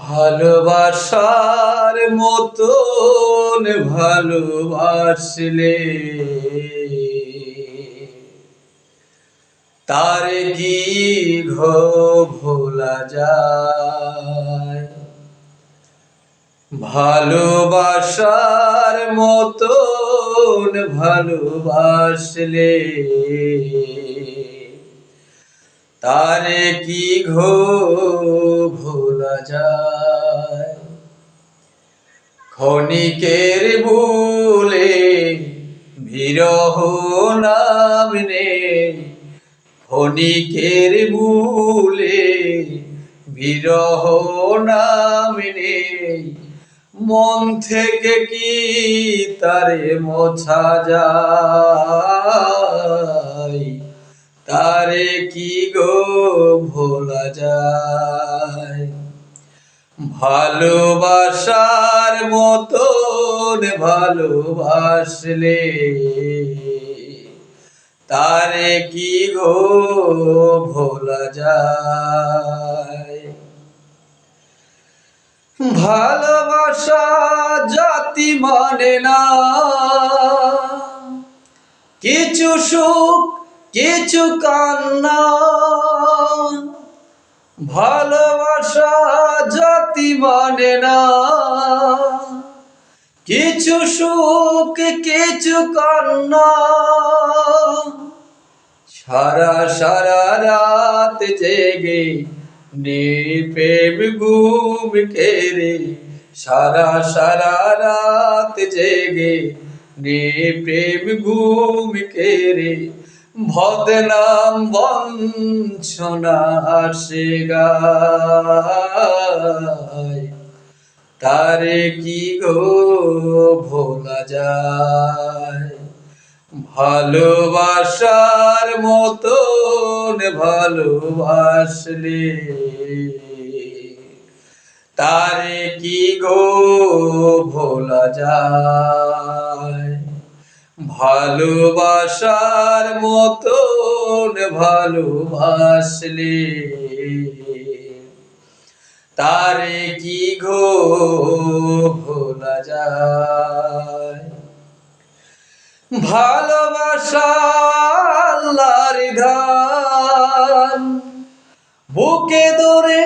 ভালোবাসার মতন ভালোবাসলে তার কি ভোলা যায়। ভালোবাসার মতন ভালোবাসলে তার কি ভোলা যায়। ক্ষণিকের ভুলে বিরহ নাম নেই, ক্ষণিকের ভুলে বিরহ নাম নেই। মন থেকে কি তারে মোছা যায়, তারে কি ভোলা যায়। ভালোবাসার মতন ভালোবাসলে তারে কি ভোলা যায়। ভালোবাসা জাতি মানে না, কিছু সুখ কিছু কান্না। ভালোবাসা জাতি মানে না, কিছু সুখ কিছু কান্না। সারা সারা রাত জেগে প্রেম ঘুম কেড়ে, সারা সারা রাত জেগে প্রেম ঘুম কেড়ে। বদনাম বঞ্চনা আসে গায়, তারে কি ভোলা যায়। ভালোবাসার মতন ভালোবাসলে তারে কি ভোলা যায়। ভালোবাসার মতন ভালোবাসলে তারে কি ভোলা যায়। ভালোবাসা আল্লাহর দান, বুকে ধরে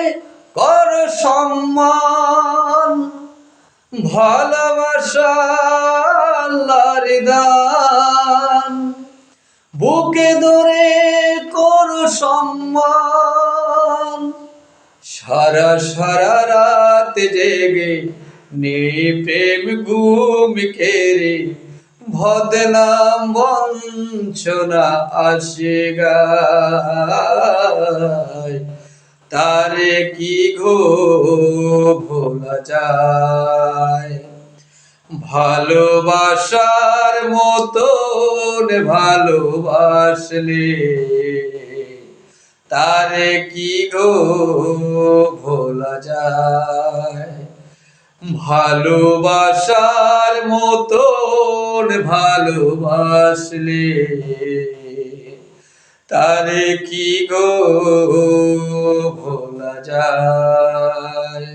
কর সম্মান। ভালোবাসা আল্লাহর দান, বুকে ধরে কর সম্মান। সারা সারা রাত জেগে প্রেম ঘুম কেড়ে, বদনাম বঞ্চনা আসে গায়, তারে কি ভোলা যায়। ভালোবাসার মতন ভালোবাসলে তারে কি ভোলা যায়। ভালোবাসার মতন ভালোবাসলে তারে কি ভোলা যায়।